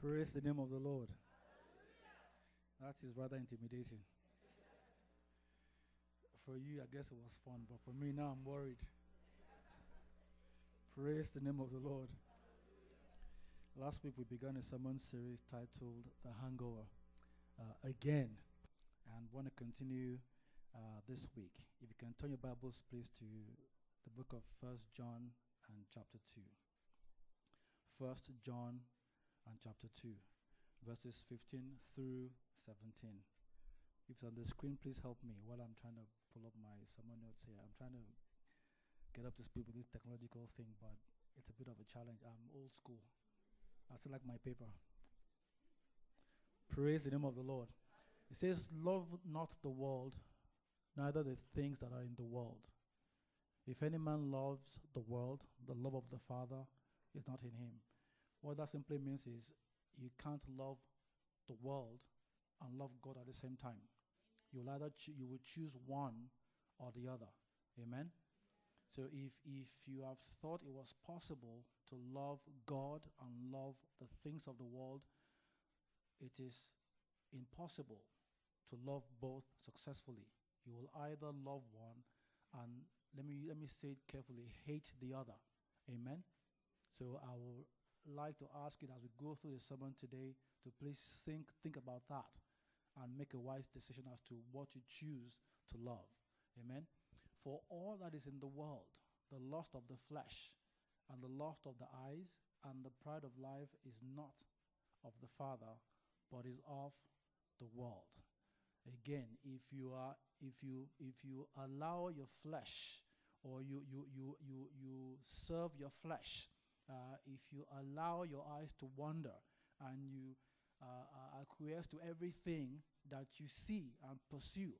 Praise the name of the Lord. That is rather intimidating. For you, I guess it was fun, but for me now, I'm worried. Praise the name of the Lord. Last week, we began a sermon series titled The Hangover again, and want to continue this week. If you can turn your Bibles, please, to the book of 1 John and chapter 2. 1 John and chapter 2, verses 15 through 17. If it's on the screen, please help me while I'm trying to pull up my sermon notes here. I'm trying to get up to speed with this technological thing, but it's a bit of a challenge. I'm old school. I still like my paper. Praise the name of the Lord. It says, "Love not the world, neither the things that are in the world. If any man loves the world, the love of the Father is not in him." What that simply means is you can't love the world and love God at the same time. You'll either you will choose one or the other. Amen? So if you have thought it was possible to love God and love the things of the world, it is impossible to love both successfully. You will either love one and, let me say it carefully, hate the other. Amen? So I will like to ask you as we go through the sermon today to please think about that and make a wise decision as to what you choose to love. Amen? For all that is in the world, the lust of the flesh and the lust of the eyes and the pride of life is not of the Father, but is of the world. Again, if you allow your flesh, or you serve your flesh, if you allow your eyes to wander and you acquiesce to everything that you see and pursue,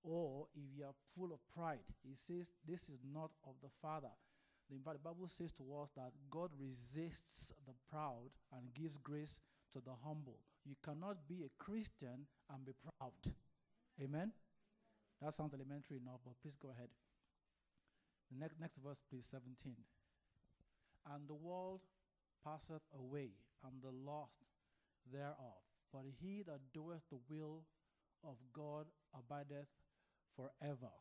or if you are full of pride, he says this is not of the Father. In fact, the Bible says to us that God resists the proud and gives grace to the humble. You cannot be a Christian and be proud. Amen? That sounds elementary enough, but please go ahead. The next verse, please, 17. "And the world passeth away, and the lust thereof. But he that doeth the will of God abideth forever."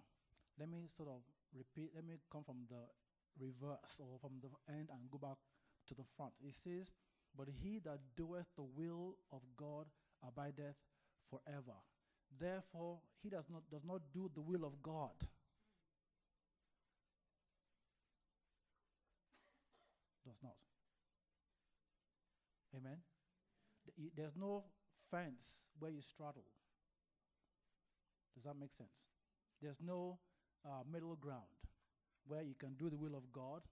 Let me sort of repeat. Let me come from the reverse, or from the end and go back to the front. It says, "But he that doeth the will of God abideth forever. Therefore, he does not do the will of God." Does not. Amen? There's no fence where you straddle. Does that make sense? There's no middle ground where you can do the will of God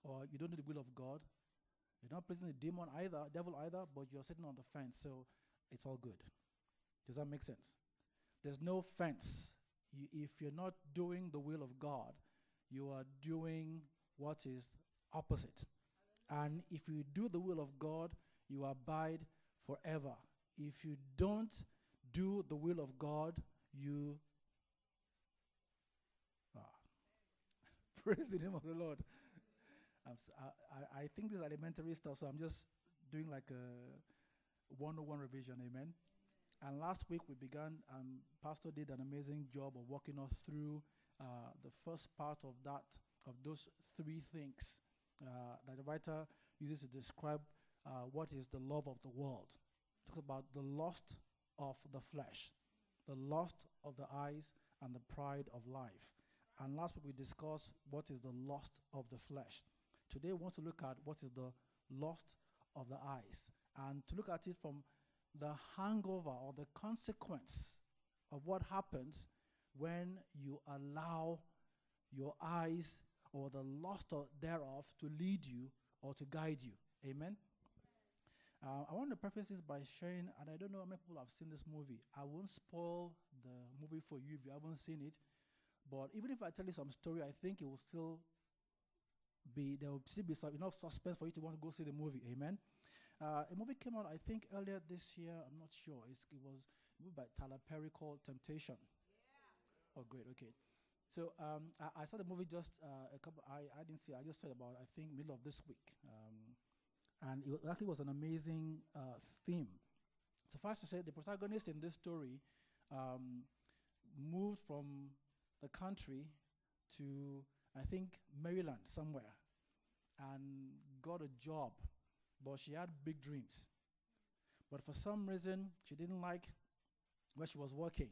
or you don't do the will of God. You're not pleasing the devil either, but you're sitting on the fence, so it's all good. Does that make sense? There's no fence. If you're not doing the will of God, you are doing what is opposite. And if you do the will of God, you abide forever. If you don't do the will of God, you praise the name of the Lord. I think this is elementary stuff, so I'm just doing like a 101 revision. Amen. And last week we began, Pastor did an amazing job of walking us through the first part of those three things that the writer uses to describe what is the love of the world. It talks about the lust of the flesh, the lust of the eyes, and the pride of life. And last week we discussed what is the lust of the flesh. Today we want to look at what is the lust of the eyes, and to look at it from the hangover or the consequence of what happens when you allow your eyes or the lust thereof to lead you or to guide you. Amen? I want to preface this by sharing, and I don't know how many people have seen this movie. I won't spoil the movie for you if you haven't seen it, but even if I tell you some story, I think it will still be, there will still be enough suspense for you to want to go see the movie. Amen? A movie came out, I think, earlier this year. I'm not sure. It was a movie by Tyler Perry called Temptation. Yeah. Oh, great. Okay. So I saw the movie just I didn't see it. I just saw it about, I think, middle of this week. And it actually was an amazing theme. Suffice to say, the protagonist in this story moved from the country to, I think, Maryland somewhere, and got a job, but she had big dreams. But for some reason, she didn't like where she was working.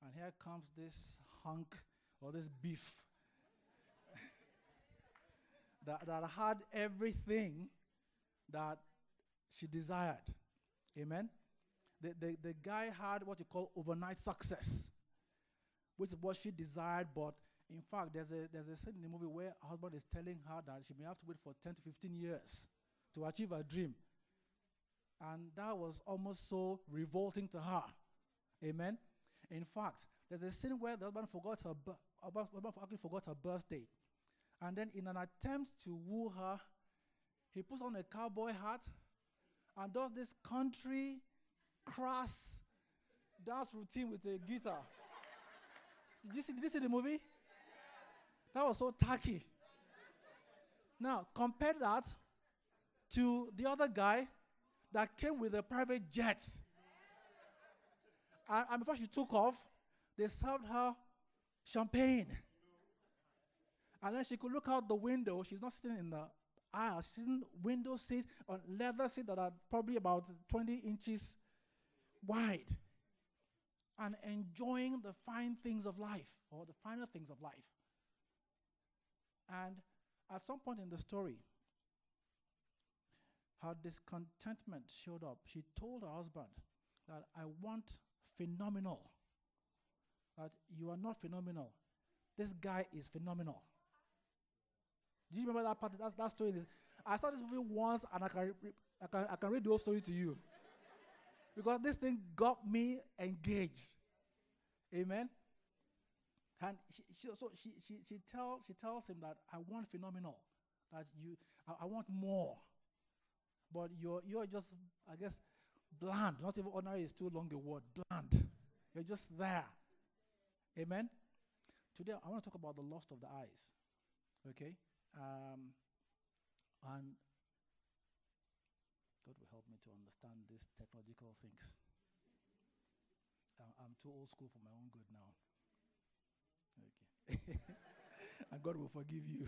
And here comes this hunk or this beef that had everything that she desired. Amen? The guy had what you call overnight success, which is what she desired, but in fact, there's a scene in the movie where her husband is telling her that she may have to wait for 10 to 15 years to achieve her dream. And that was almost so revolting to her. Amen? In fact, there's a scene where the husband forgot her birthday. And then in an attempt to woo her, he puts on a cowboy hat and does this country, crass dance routine with a guitar. Did you see the movie? That was so tacky. Now, compare that to the other guy that came with a private jet. And before she took off, they served her champagne. And then she could look out the window. She's not sitting in the aisle. She's sitting window seats on leather seats that are probably about 20 inches wide. And enjoying the fine things of life, or the finer things of life. And at some point in the story, her discontentment showed up. She told her husband that I want phenomenal. That you are not phenomenal. This guy is phenomenal. Do you remember that part? That story. I saw this movie once, and I can read the whole story to you. Because this thing got me engaged. Amen? And she tells him that I want phenomenal. That I want more. But you're just, I guess, bland. Not even ordinary is too long a word. Bland. You're just there. Amen? Today, I want to talk about the lust of the eyes. Okay? And God will help me to understand these technological things. I'm too old school for my own good now. Okay. And God will forgive you.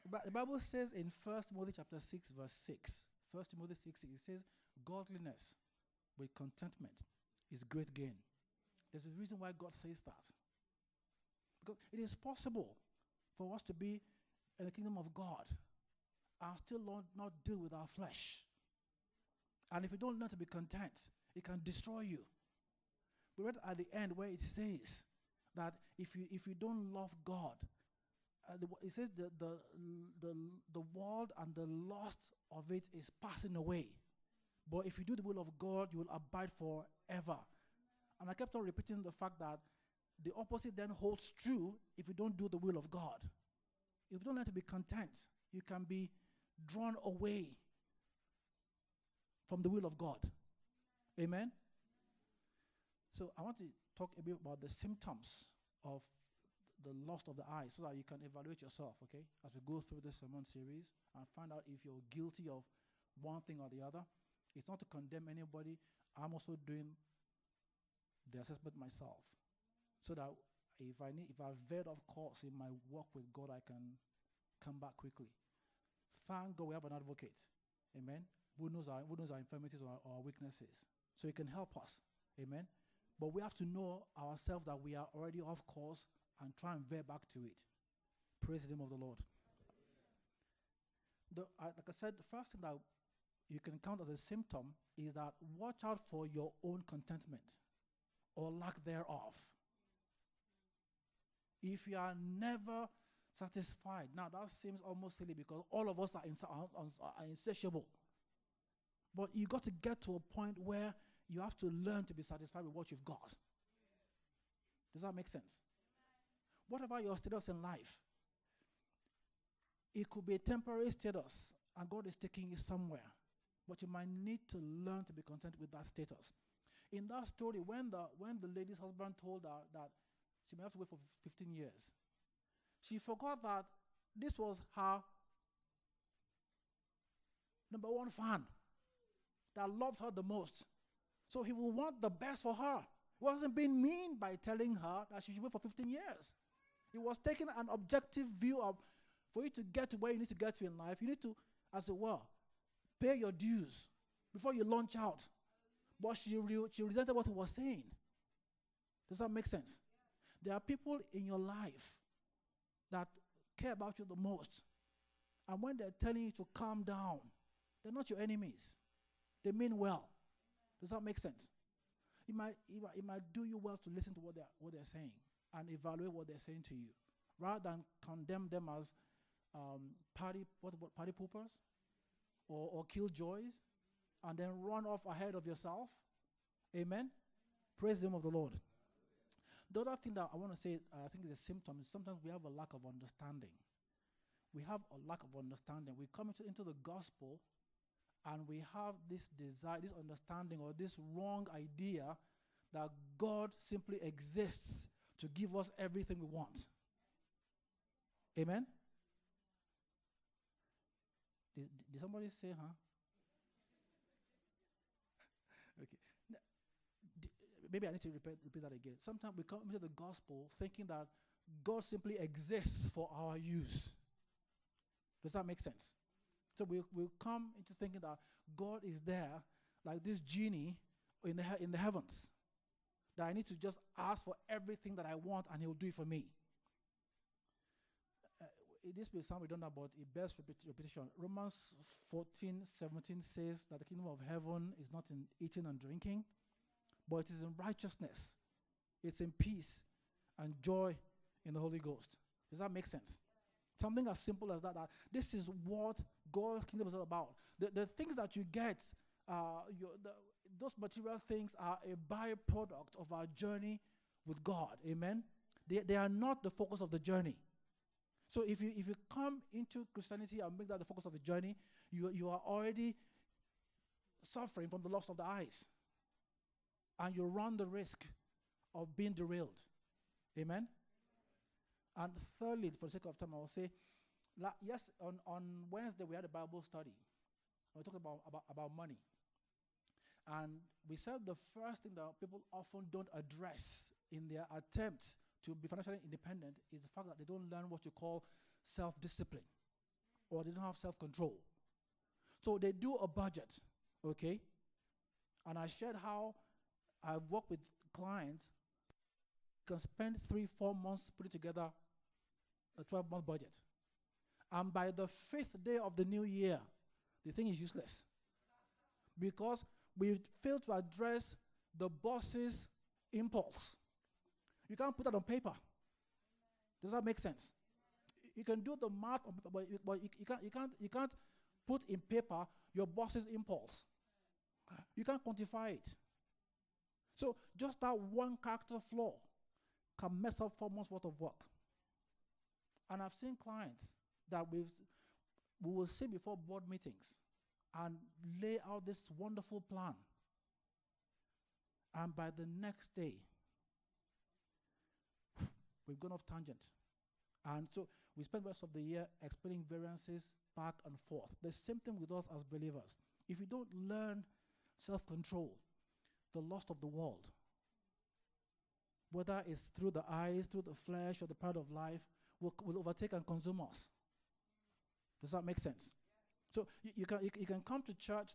But the Bible says in 1 Timothy chapter 6, verse 6, 1 Timothy 6, it says, godliness with contentment is great gain. There's a reason why God says that. Because it is possible for us to be in the kingdom of God and still not deal with our flesh. And if you don't learn to be content, it can destroy you. We read at the end where it says that if you don't love God, it says the world and the lust of it is passing away. But if you do the will of God, you will abide forever. And I kept on repeating the fact that the opposite then holds true if you don't do the will of God. If you don't learn to be content, you can be drawn away from the will of God. Amen? So I want to talk a bit about the symptoms of the lust of the eye so that you can evaluate yourself, okay, as we go through this sermon series and find out if you're guilty of one thing or the other. It's not to condemn anybody. I'm also doing the assessment myself so that if I've veered off course in my walk with God, I can come back quickly. Thank God we have an advocate, amen, who knows our infirmities or our weaknesses, so he can help us, amen. But we have to know ourselves that we are already off course and try and veer back to it. Praise the name of the Lord. Like I said, the first thing that you can count as a symptom is that watch out for your own contentment or lack thereof. If you are never satisfied, now that seems almost silly because all of us are insatiable. But you got to get to a point where you have to learn to be satisfied with what you've got. Does that make sense? Whatever your status in life, it could be a temporary status, and God is taking you somewhere. But you might need to learn to be content with that status. In that story, when the lady's husband told her that she may have to wait for 15 years, she forgot that this was her number one fan that loved her the most. So he will want the best for her. He wasn't being mean by telling her that she should wait for 15 years. He was taking an objective view of, for you to get to where you need to get to in life, you need to, as it were, pay your dues before you launch out. But she resented what he was saying. Does that make sense? There are people in your life that care about you the most. And when they're telling you to calm down, they're not your enemies. They mean well. Does that make sense? It might do you well to listen to what they're saying and evaluate what they're saying to you, rather than condemn them as party poopers or killjoys, and then run off ahead of yourself. Amen? Praise the name of the Lord. The other thing that I want to say, I think is a symptom, is sometimes we have a lack of understanding. We have a lack of understanding. We come into the gospel and we have this desire, this understanding, or this wrong idea that God simply exists to give us everything we want. Amen? Did somebody say, huh? Okay. Maybe I need to repeat that again. Sometimes we come into the gospel thinking that God simply exists for our use. Does that make sense? So we'll come into thinking that God is there like this genie in the heavens, that I need to just ask for everything that I want and he'll do it for me. This may sound redundant, but it bears repetition. Romans 14:17 says that the kingdom of heaven is not in eating and drinking, but it is in righteousness. It's in peace and joy in the Holy Ghost. Does that make sense? Something as simple as that this is what God's kingdom is all about. The things that you get, those material things are a byproduct of our journey with God. Amen? They are not the focus of the journey. So if you come into Christianity and make that the focus of the journey, you are already suffering from the loss of the eyes. And you run the risk of being derailed. Amen? And thirdly, for the sake of time, I will say, yes, on Wednesday we had a Bible study. We talked about money. And we said the first thing that people often don't address in their attempt to be financially independent is the fact that they don't learn what you call self-discipline, or they don't have self-control. So they do a budget, okay? And I shared how I've worked with clients who can spend 3-4 months putting together a 12-month budget. And by the 5th day of the new year, the thing is useless. Because we failed to address the boss's impulse. You can't put that on paper. Does that make sense? You can do the math on paper, but you can't put in paper your boss's impulse. You can't quantify it. So just that one character flaw can mess up 4 months worth of work. And I've seen clients that we will sit before board meetings and lay out this wonderful plan. And by the next day, we've gone off tangent. And so we spend the rest of the year explaining variances back and forth. The same thing with us as believers. If you don't learn self-control, the lust of the world, whether it's through the eyes, through the flesh, or the pride of life, will overtake and consume us. Does that make sense? So you can come to church,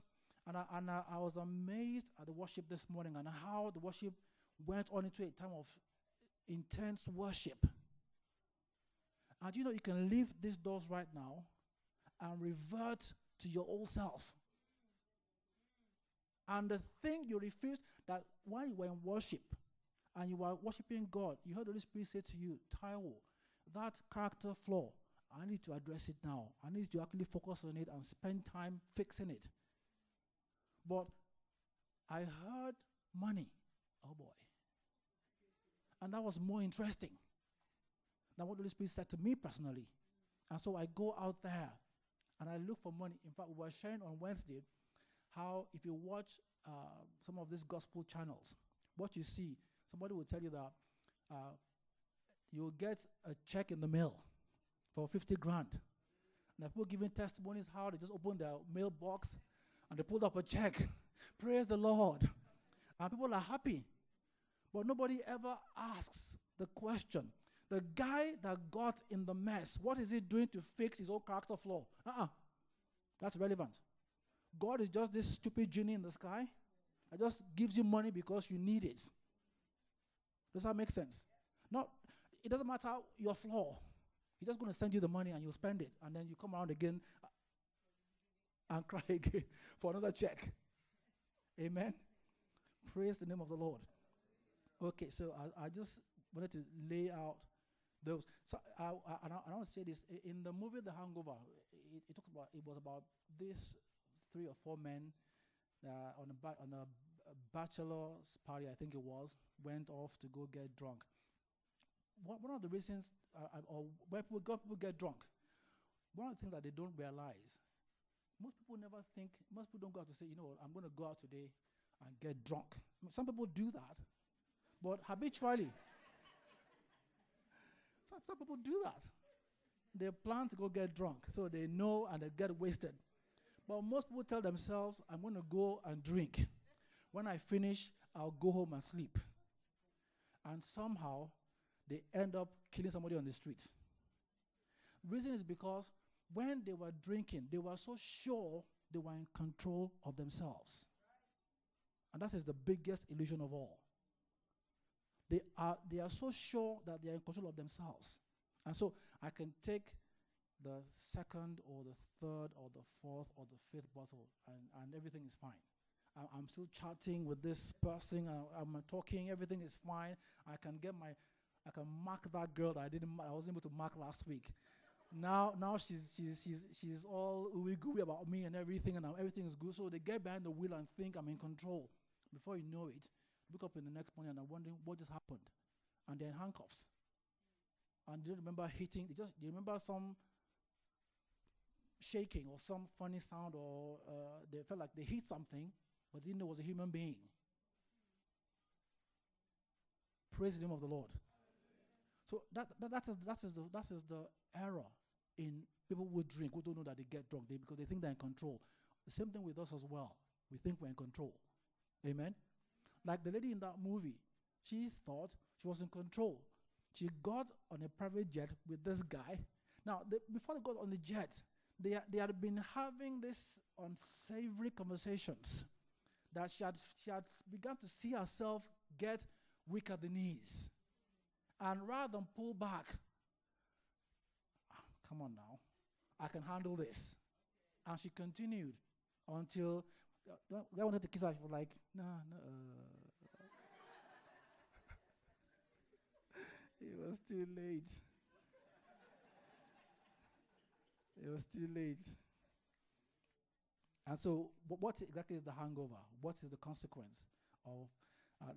and I was amazed at the worship this morning and how the worship went on into a time of intense worship. And you can leave these doors right now and revert to your old self. And the thing you refuse, that while you were in worship and you were worshiping God, you heard the Holy Spirit say to you, Taiwo, that character flaw, I need to address it now. I need to actually focus on it and spend time fixing it. But I heard money. Oh boy. And that was more interesting than what the Holy Spirit said to me personally. And so I go out there and I look for money. In fact, we were sharing on Wednesday how if you watch some of these gospel channels, what you see, somebody will tell you that you'll get a check in the mail for 50 grand. And there are people giving testimonies how they just opened their mailbox and they pulled up a check. Praise the Lord. And people are happy. But nobody ever asks the question. The guy that got in the mess, what is he doing to fix his own character flaw? That's relevant. God is just this stupid genie in the sky that just gives you money because you need it. Does that make sense? No, it doesn't matter your flaw. He's just going to send you the money and you'll spend it. And then you come around again and cry again for another check. Amen? Praise the name of the Lord. Okay, so I just wanted to lay out those. So I want to say this. In the movie The Hangover, it was about these 3 or 4 men on a bachelor's party, I think it was, went off to go get drunk. One of the reasons, or where people get drunk, one of the things that they don't realize, most people don't go out to say, I'm going to go out today and get drunk. Some people do that, but habitually, some people do that. They plan to go get drunk, so they know and they get wasted. But most people tell themselves, I'm going to go and drink. When I finish, I'll go home and sleep. And somehow, they end up killing somebody on the street. The reason is because when they were drinking, they were so sure they were in control of themselves. And that is the biggest illusion of all. They are so sure that they are in control of themselves. And so I can take the second or the third or the fourth or the 5th bottle and everything is fine. I'm still chatting with this person. I'm talking. Everything is fine. I can mark that girl that I wasn't able to mark last week. Now she's all ooey-gooey about me and everything everything is good. So they get behind the wheel and think I'm in control. Before you know it, look up in the next morning and I'm wondering what just happened. And they're in handcuffs. And they don't remember hitting. They remember some shaking or some funny sound, or they felt like they hit something, but didn't know it was a human being. Praise the name of the Lord. So that is the error in people who drink, who don't know that they get drunk, because they think they're in control. The same thing with us as well. We think we're in control. Amen? Like the lady in that movie, she thought she was in control. She got on a private jet with this guy. Now, before they got on the jet, they had been having this unsavory conversations that she had begun to see herself get weak at the knees. And rather than pull back, come on now, I can handle this. And she continued until I wanted to kiss her. She was like, no. It was too late. It was too late. And so, what exactly is the hangover? What is the consequence of?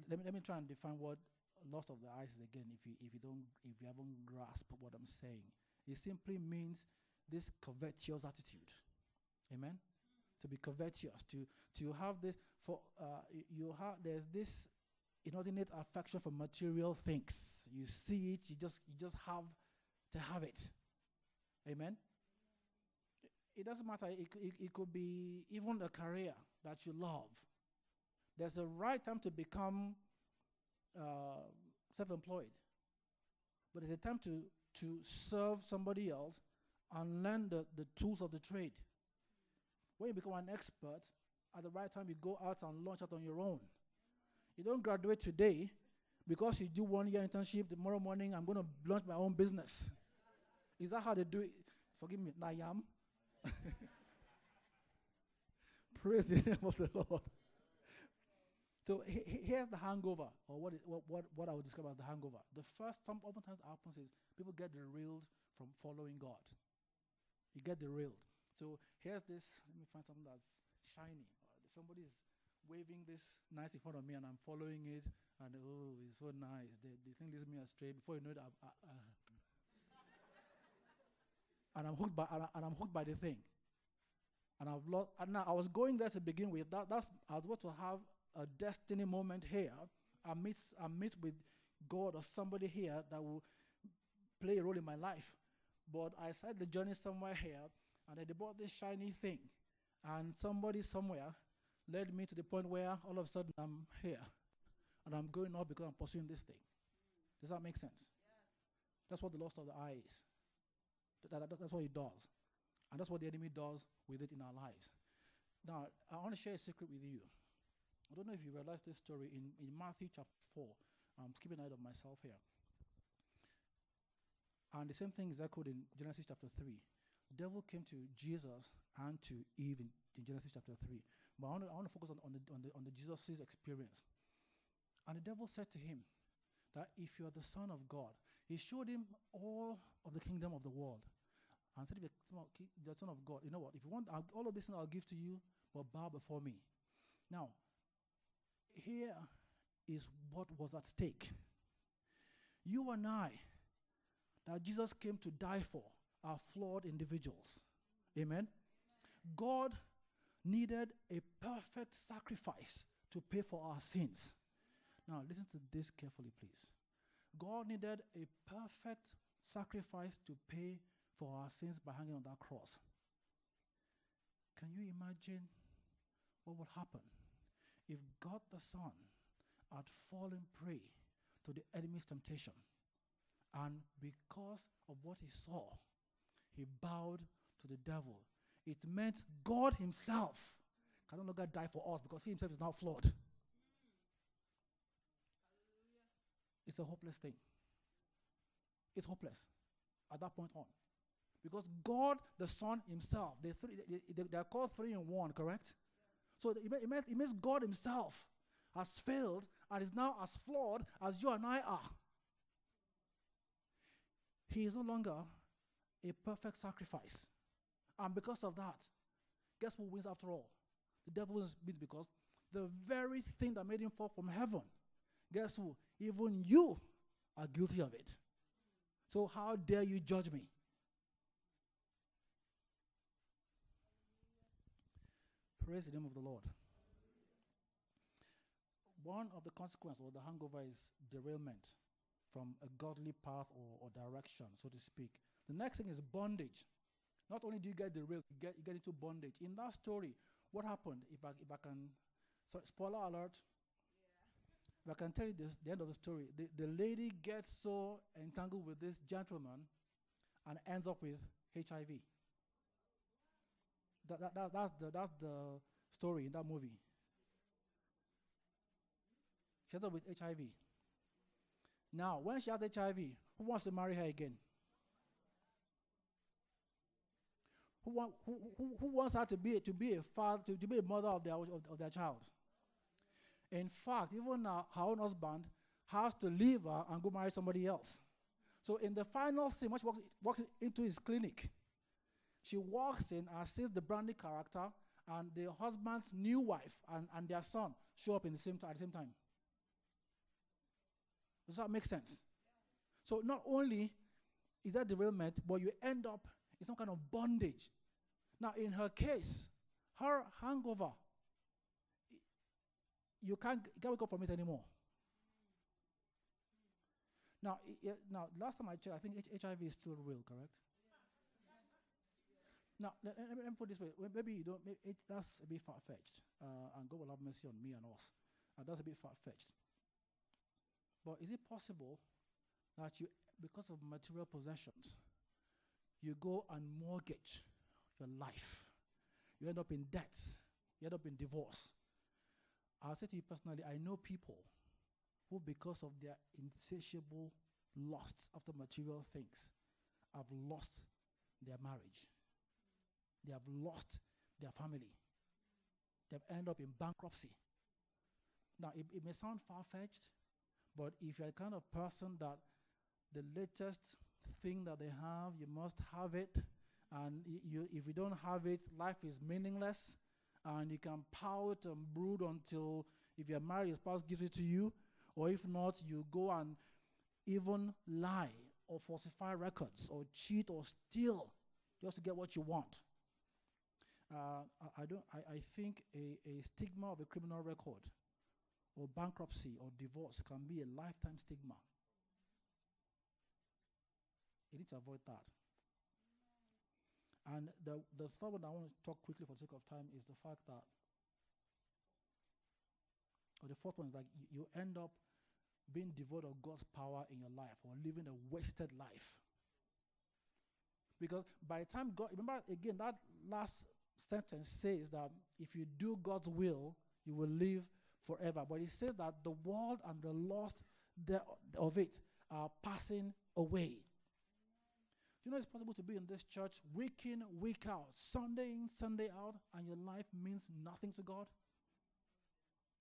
Let me try and define what loss of the eyes is again. If you haven't grasped what I'm saying, it simply means this covetous attitude. Amen. To be covetous, to have this there's this inordinate affection for material things. You see it, you just have to have it. Amen. It doesn't matter. It could be even a career that you love. There's a right time to become self-employed, but there's a time to serve somebody else and learn the tools of the trade. When you become an expert, at the right time you go out and launch out on your own. You don't graduate today because you do 1 year internship. Tomorrow morning I'm going to launch my own business. Is that how they do it? Forgive me, Nayam. Praise the name of the Lord. So here's the hangover, or what I would describe as the hangover. The first time oftentimes happens is people get derailed from following God. You get derailed. So here's this, let me find something that's shiny. Somebody is waving this nice in front of me and I'm following it, and oh, it's so nice. The thing leads me astray. Before you know it, and I'm hooked by the thing. And I've lost. And now I was going there to begin with. I was about to have a destiny moment here. I meet with God or somebody here that will play a role in my life. But I started the journey somewhere here, and then they bought this shiny thing. And somebody somewhere led me to the point where all of a sudden I'm here. And I'm going up because I'm pursuing this thing. Does that make sense? Yes. That's what the lust of the eye is. That's what it does. And that's what the enemy does with it in our lives. Now, I want to share a secret with you. I don't know if you realize this story in Matthew chapter 4. I'm skipping ahead of myself here. And the same thing is echoed in Genesis chapter 3. The devil came to Jesus and to Eve in Genesis chapter 3. But I want to focus on the Jesus' experience. And the devil said to him that if you are the Son of God, he showed him all of the kingdom of the world. And said, if you're the Son of God, you know what? If you want all of this, I'll give to you, but bow before me. Now, here is what was at stake. You and I, that Jesus came to die for, are flawed individuals. Amen? God needed a perfect sacrifice to pay for our sins. Now, listen to this carefully, please. God needed a perfect sacrifice to pay for our sins by hanging on that cross. Can you imagine what would happen if God the Son had fallen prey to the enemy's temptation, and because of what he saw, he bowed to the devil? It meant God himself can no longer die for us because he himself is now flawed. It's a hopeless thing. It's hopeless at that point on. Because God, the Son himself, they're called three in one, correct? So it means God himself has failed and is now as flawed as you and I are. He is no longer a perfect sacrifice. And because of that, guess who wins after all? The devil wins because the very thing that made him fall from heaven, guess who? Even you are guilty of it. So how dare you judge me? Praise the name of the Lord. One of the consequences of the hangover is derailment from a godly path or direction, so to speak. The next thing is bondage. Not only do you get derailed, you get into bondage. In that story, what happened? If I can, spoiler alert. Yeah. If I can tell you the end of the story, the lady gets so entangled with this gentleman and ends up with HIV. That's the story in that movie. She ends up with HIV. Now, when she has HIV, who wants to marry her again? Who wants her to be a father, to be a mother of their child? In fact, even her own husband has to leave her and go marry somebody else. So in the final scene, when she walks into his clinic, she walks in and sees the Brandy character and the husband's new wife and their son show up at the same time. Does that make sense? So not only is that derailment, but you end up in some kind of bondage. Now, in her case, her hangover, you can't wake up from it anymore. Now, last time I checked, I think HIV is still real, correct? Now, let me put it this way. Maybe you don't. That's a bit far-fetched, and God will have mercy on me and us. That's a bit far-fetched. But is it possible that you, because of material possessions, you go and mortgage your life? You end up in debt. You end up in divorce. I'll say to you personally, I know people who, because of their insatiable lust after material things, have lost their marriage. They have lost their family. They've ended up in bankruptcy. Now, it may sound far-fetched, but if you're the kind of person that the latest thing that they have, you must have it, and if you don't have it, life is meaningless, and you can pout and brood until, if you're married, your spouse gives it to you, or if not, you go and even lie or falsify records or cheat or steal just to get what you want. I think a stigma of a criminal record or bankruptcy or divorce can be a lifetime stigma. You need to avoid that. And the third one I want to talk quickly for the sake of time is the fact that, or the fourth one is like you end up being devoid of God's power in your life or living a wasted life. Because by the time God, remember again, that last sentence says that if you do God's will, you will live forever. But it says that the world and the lust of it are passing away. You know it's possible to be in this church week in, week out, Sunday in, Sunday out, and your life means nothing to God?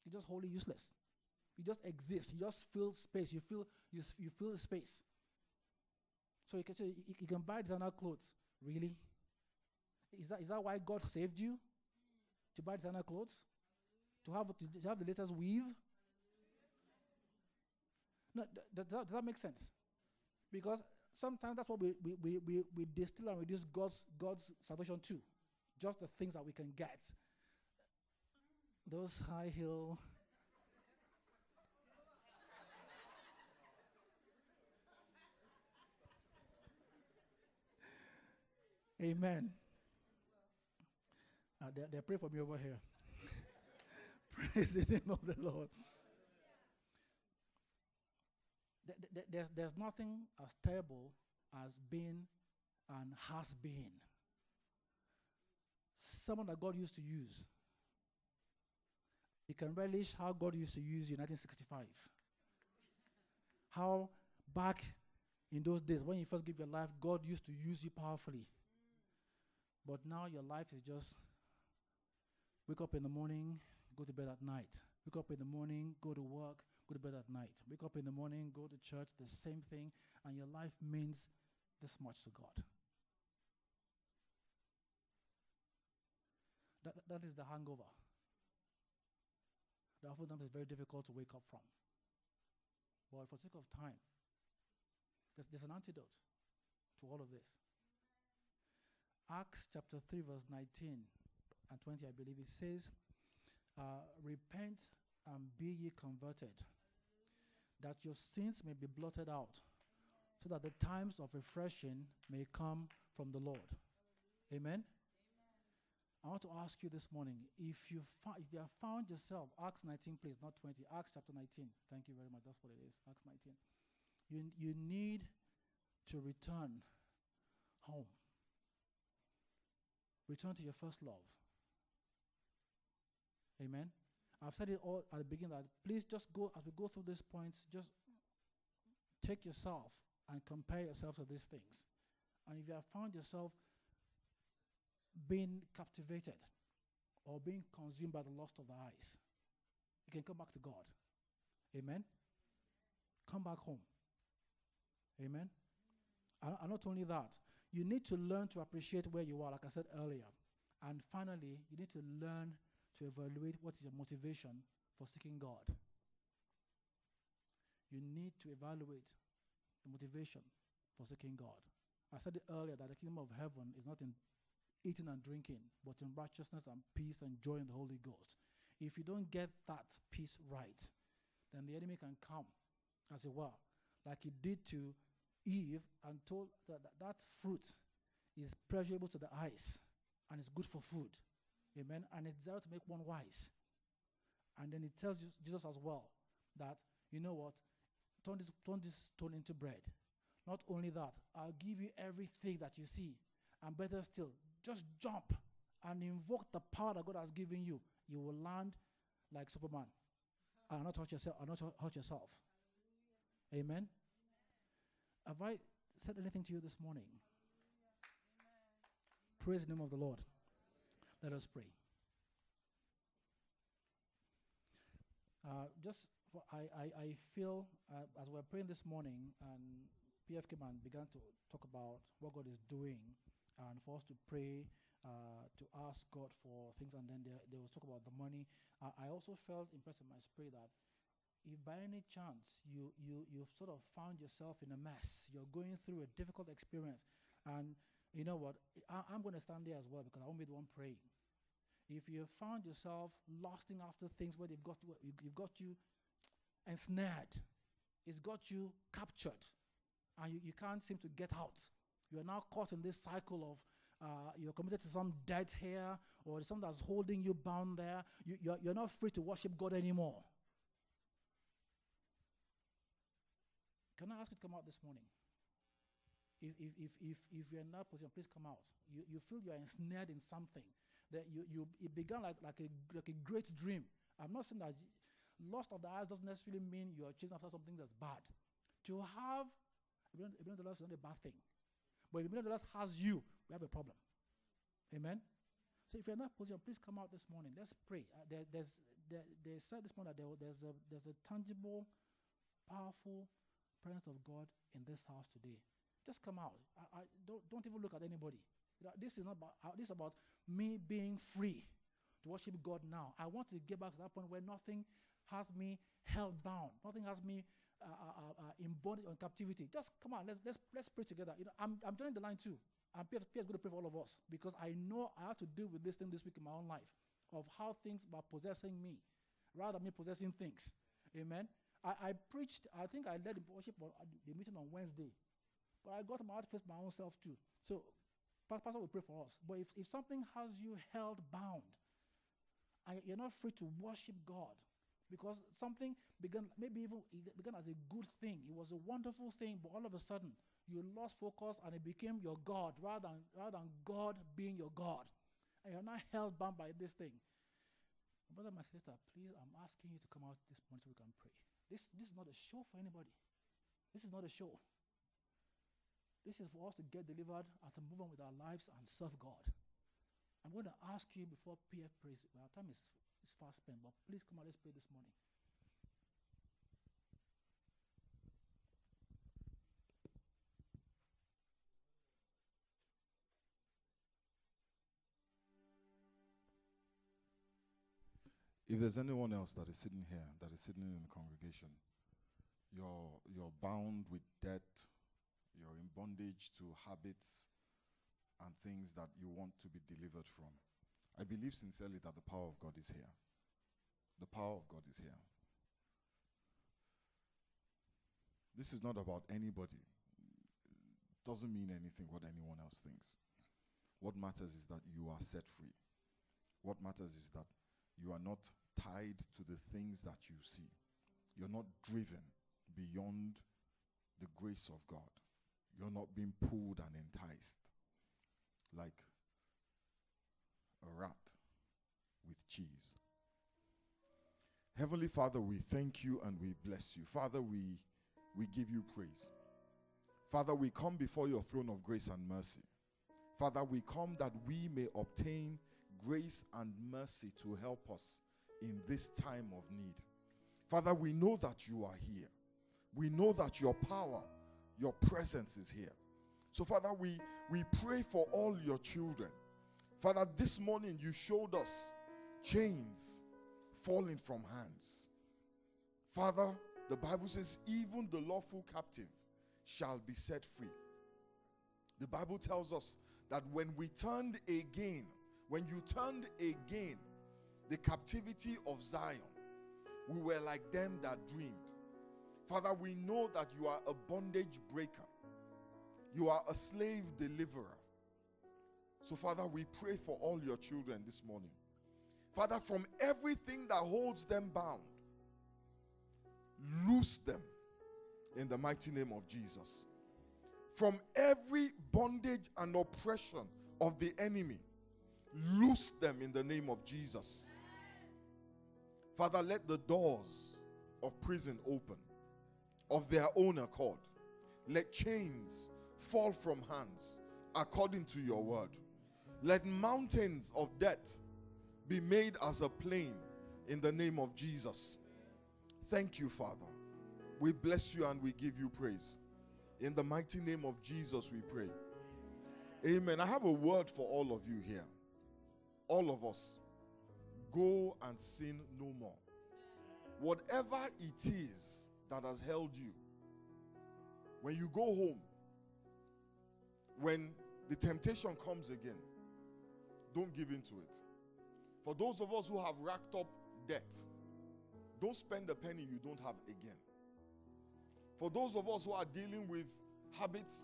You're just wholly useless. You just exist. You just fill space. You fill the space. So you can say you can buy designer clothes. Really? Is that why God saved you? To buy designer clothes? To have the latest weave? No, does that make sense? Because sometimes that's what we distill and reduce God's salvation to. Just the things that we can get. Those high heel. Amen. They pray for me over here. Praise the name of the Lord. There's nothing as terrible as being and has been someone that God used to use. You can relish how God used to use you in 1965. How back in those days, when you first give your life, God used to use you powerfully. But now your life is just wake up in the morning, go to bed at night. Wake up in the morning, go to work, go to bed at night. Wake up in the morning, go to church, the same thing, and your life means this much to God. That is the hangover. That oftentimes is very difficult to wake up from. But for the sake of time, there's an antidote to all of this. Acts chapter 3 verse 19 and 20, I believe, it says, repent and be ye converted, that your sins may be blotted out, so that the times of refreshing may come from the Lord. Amen? I want to ask you this morning, if you have found yourself, Acts 19 please, not 20, Acts chapter 19, thank you very much, that's what it is, Acts 19. You need to return home. Return to your first love. Amen? I've said it all at the beginning that please just go, as we go through these points, just take yourself and compare yourself to these things. And if you have found yourself being captivated or being consumed by the lust of the eyes, you can come back to God. Amen? Come back home. Amen? And not only that, you need to learn to appreciate where you are, like I said earlier. And finally, you need to learn to evaluate what is your motivation for seeking God. You need to evaluate the motivation for seeking God. I said it earlier that the kingdom of heaven is not in eating and drinking, but in righteousness and peace and joy in the Holy Ghost. If you don't get that peace right, then the enemy can come, as it were, like he did to Eve, and told that fruit is pleasurable to the eyes and it's good for food. Amen. And it's there to make one wise. And then it tells Jesus as well that, you know what, turn this stone into bread. Not only that, I'll give you everything that you see. And better still, just jump and invoke the power that God has given you. You will land like Superman. And not hurt yourself. Amen. Have I said anything to you this morning? Praise the name of the Lord. Let us pray. I feel as we're praying this morning, and PF came and began to talk about what God is doing, and for us to pray, to ask God for things, and then they will talk about the money. I also felt impressed in my spirit that if by any chance you've sort of found yourself in a mess, you're going through a difficult experience, and you know what, I'm going to stand there as well because I won't be the one praying. If you have found yourself lusting after things where you've got you ensnared, it's got you captured, and you can't seem to get out. You are now caught in this cycle of you're committed to some debt here, or there's something that's holding you bound there, you're not free to worship God anymore. Can I ask you to come out this morning? If you're in that position, please come out. You feel you're ensnared in something. That it began like a great dream. I'm not saying that lost of the eyes doesn't necessarily mean you're chasing after something that's bad. To have $1 billion is not a bad thing. But if $1 billion has you, we have a problem. Amen? So if you're in that position, please come out this morning. Let's pray. They said this morning that there's a tangible, powerful presence of God in this house today. Just come out. Don't even look at anybody. This is not about. This is about me being free to worship God now. I want to get back to that point where nothing has me held bound. Nothing has me in bondage or in captivity. Just come on. Let's pray together. I'm joining the line too. And Pierre is going to pray for all of us, because I know I have to deal with this thing this week in my own life, of how things are possessing me rather than me possessing things. Amen. I preached. I think I led the worship the meeting on Wednesday, but I got my heart face my own self too. So Pastor will pray for us. But if something has you held bound, and you're not free to worship God, because something began as a good thing. It was a wonderful thing, but all of a sudden you lost focus and it became your God rather than God being your God. And you're not held bound by this thing. Brother, my sister, please, I'm asking you to come out this morning so we can pray. This is not a show for anybody. This is not a show. This is for us to get delivered and to move on with our lives and serve God. I'm going to ask you before PF prays. Our time is fast spent, but please come out, let's pray this morning. If there's anyone else that is sitting here, that is sitting in the congregation, you're bound with debt, you're in bondage to habits and things that you want to be delivered from, I believe sincerely that the power of God is here. The power of God is here. This is not about anybody. It doesn't mean anything what anyone else thinks. What matters is that you are set free. What matters is that you are not tied to the things that you see. You're not driven beyond the grace of God. You're not being pulled and enticed like a rat with cheese. Heavenly Father, we thank you and we bless you. Father, we give you praise. Father, we come before your throne of grace and mercy. Father, we come that we may obtain grace and mercy to help us in this time of need. Father, we know that you are here. We know that your power, your presence is here. So Father, we pray for all your children. Father, this morning you showed us chains falling from hands. Father, the Bible says even the lawful captive shall be set free. The Bible tells us that when we turned again, when you turned again the captivity of Zion, we were like them that dreamed. Father, we know that you are a bondage breaker. You are a slave deliverer. So Father, we pray for all your children this morning. Father, from everything that holds them bound, loose them in the mighty name of Jesus. From every bondage and oppression of the enemy, loose them in the name of Jesus. Father, let the doors of prison open of their own accord. Let chains fall from hands according to your word. Let mountains of debt be made as a plain in the name of Jesus. Thank you, Father. We bless you and we give you praise. In the mighty name of Jesus we pray. Amen. I have a word for all of you here. All of us. Go and sin no more. Whatever it is that has held you, when you go home, when the temptation comes again, don't give in to it. For those of us who have racked up debt, don't spend a penny you don't have again. For those of us who are dealing with habits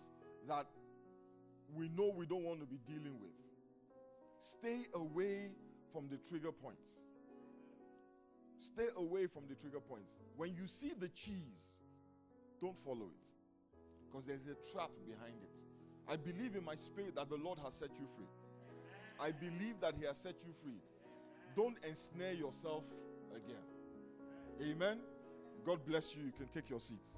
that we know we don't want to be dealing with. Stay away from the trigger points. Stay away from the trigger points. When you see the cheese, don't follow it, because there's a trap behind it. I believe in my spirit that the Lord has set you free. I believe that He has set you free. Don't ensnare yourself again. Amen. God bless you. You can take your seats.